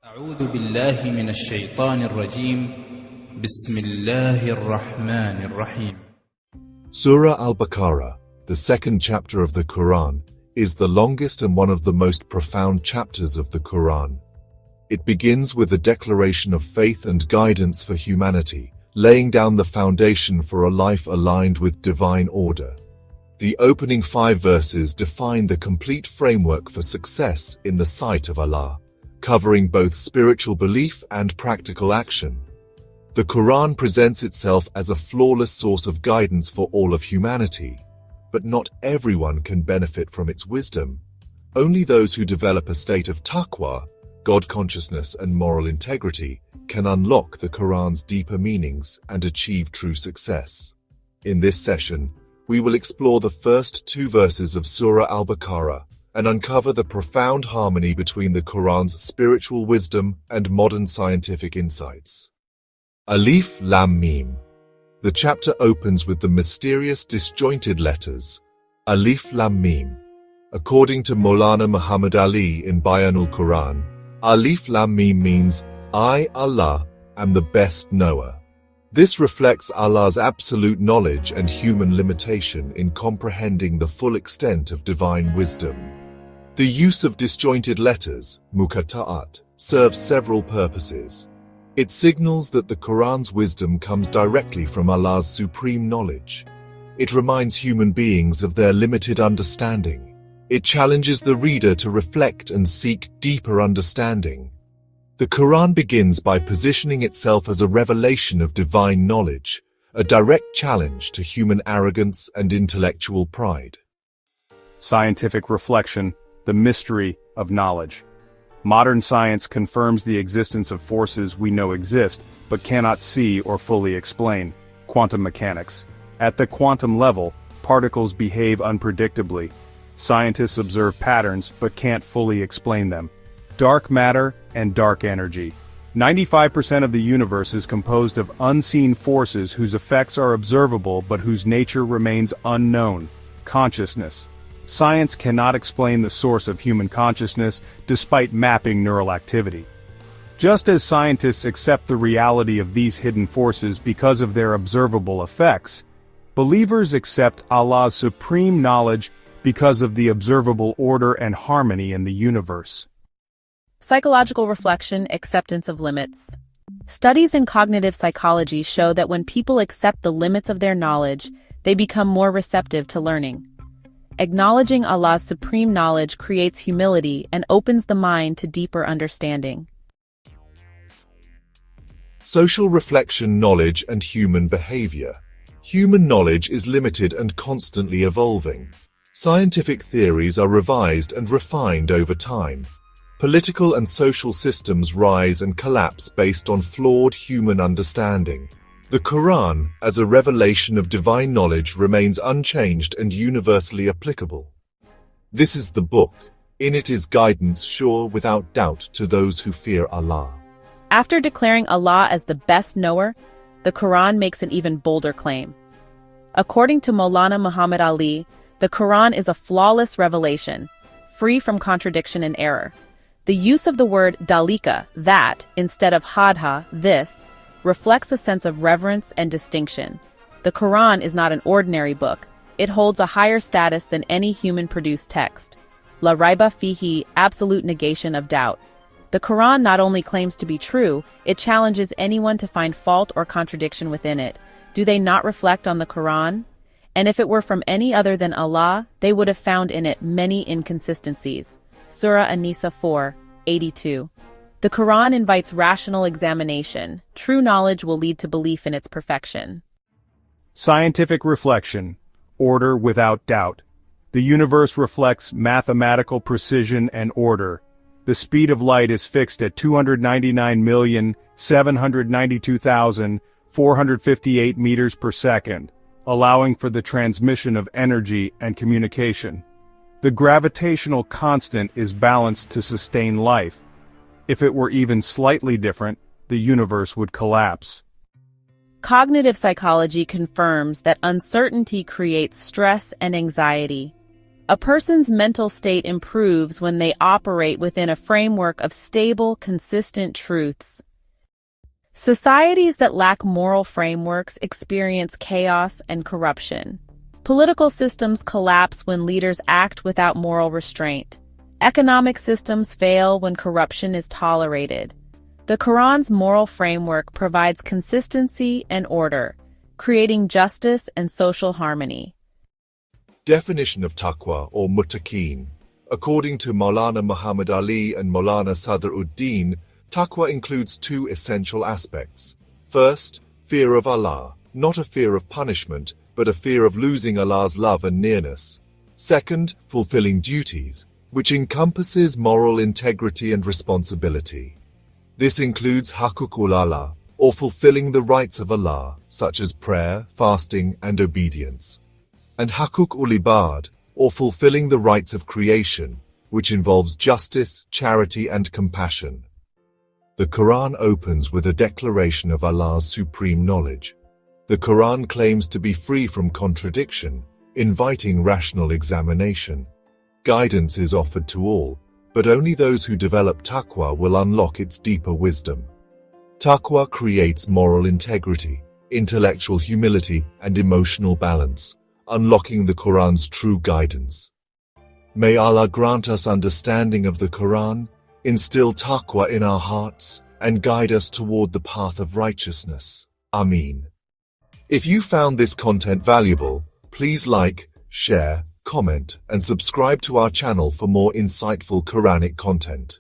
أعوذ بالله من الشيطان الرجيم بسم الله الرحمن الرحيم. Surah Al-Baqarah, the second chapter of the Quran, is the longest and one of the most profound chapters of the Quran. It begins with a declaration of faith and guidance for humanity, laying down the foundation for a life aligned with divine order. The opening 5 verses define the complete framework for success in the sight of Allah, covering both spiritual belief and practical action. The Quran presents itself as a flawless source of guidance for all of humanity, but not everyone can benefit from its wisdom. Only those who develop a state of Taqwa, God consciousness and moral integrity, can unlock the Quran's deeper meanings and achieve true success. In this session, we will explore the first 2 verses of Surah Al-Baqarah and uncover the profound harmony between the Quran's spiritual wisdom and modern scientific insights. Alif Lam Meem. The chapter opens with the mysterious disjointed letters, Alif Lam Meem. According to Maulana Muhammad Ali in Bayanul Quran, Alif Lam Meem means, I, Allah, am the best knower. This reflects Allah's absolute knowledge and human limitation in comprehending the full extent of divine wisdom. The use of disjointed letters, muqatta'at, serves several purposes. It signals that the Quran's wisdom comes directly from Allah's supreme knowledge. It reminds human beings of their limited understanding. It challenges the reader to reflect and seek deeper understanding. The Quran begins by positioning itself as a revelation of divine knowledge, a direct challenge to human arrogance and intellectual pride. Scientific reflection, the mystery of knowledge. Modern science confirms the existence of forces we know exist, but cannot see or fully explain. Quantum mechanics. At the quantum level, particles behave unpredictably. Scientists observe patterns, but can't fully explain them. Dark matter and dark energy. 95% of the universe is composed of unseen forces whose effects are observable but whose nature remains unknown. Consciousness. Science cannot explain the source of human consciousness despite mapping neural activity. Just as scientists accept the reality of these hidden forces because of their observable effects, believers accept Allah's supreme knowledge because of the observable order and harmony in the universe. Psychological reflection, acceptance of limits. Studies in cognitive psychology show that when people accept the limits of their knowledge, they become more receptive to learning. Acknowledging Allah's supreme knowledge creates humility and opens the mind to deeper understanding. Social reflection, knowledge, and human behavior. Human knowledge is limited and constantly evolving. Scientific theories are revised and refined over time. Political and social systems rise and collapse based on flawed human understanding. The Quran, as a revelation of divine knowledge, remains unchanged and universally applicable. This is the book. In it is guidance sure without doubt to those who fear Allah. After declaring Allah as the best knower, the Quran makes an even bolder claim. According to Maulana Muhammad Ali, the Quran is a flawless revelation, free from contradiction and error. The use of the word dalika, that, instead of hadha, this, reflects a sense of reverence and distinction. The Quran is not an ordinary book. It holds a higher status than any human-produced text. La raiba fihi, absolute negation of doubt. The Quran not only claims to be true, it challenges anyone to find fault or contradiction within it. Do they not reflect on the Quran? And if it were from any other than Allah, they would have found in it many inconsistencies. Surah An-Nisa 4:82. The Quran invites rational examination. True knowledge will lead to belief in its perfection. Scientific reflection, order without doubt. The universe reflects mathematical precision and order. The speed of light is fixed at 299,792,458 meters per second, allowing for the transmission of energy and communication. The gravitational constant is balanced to sustain life. If it were even slightly different, the universe would collapse. Cognitive psychology confirms that uncertainty creates stress and anxiety. A person's mental state improves when they operate within a framework of stable, consistent truths. Societies that lack moral frameworks experience chaos and corruption. Political systems collapse when leaders act without moral restraint. Economic systems fail when corruption is tolerated. The Quran's moral framework provides consistency and order, creating justice and social harmony. Definition of Taqwa or Muttaqeen. According to Maulana Muhammad Ali and Maulana Sadr-ud-Din, Taqwa includes two essential aspects. First, fear of Allah, not a fear of punishment, but a fear of losing Allah's love and nearness. Second, fulfilling duties, which encompasses moral integrity and responsibility. This includes Haqququl Allah, or fulfilling the rights of Allah, such as prayer, fasting, and obedience. And Haqququl Ibad, or fulfilling the rights of creation, which involves justice, charity, and compassion. The Quran opens with a declaration of Allah's supreme knowledge. The Quran claims to be free from contradiction, inviting rational examination. Guidance is offered to all, but only those who develop Taqwa will unlock its deeper wisdom. Taqwa creates moral integrity, intellectual humility, and emotional balance, unlocking the Quran's true guidance. May Allah grant us understanding of the Quran, instill Taqwa in our hearts, and guide us toward the path of righteousness. Ameen. If you found this content valuable, please like, share, comment, and subscribe to our channel for more insightful Quranic content.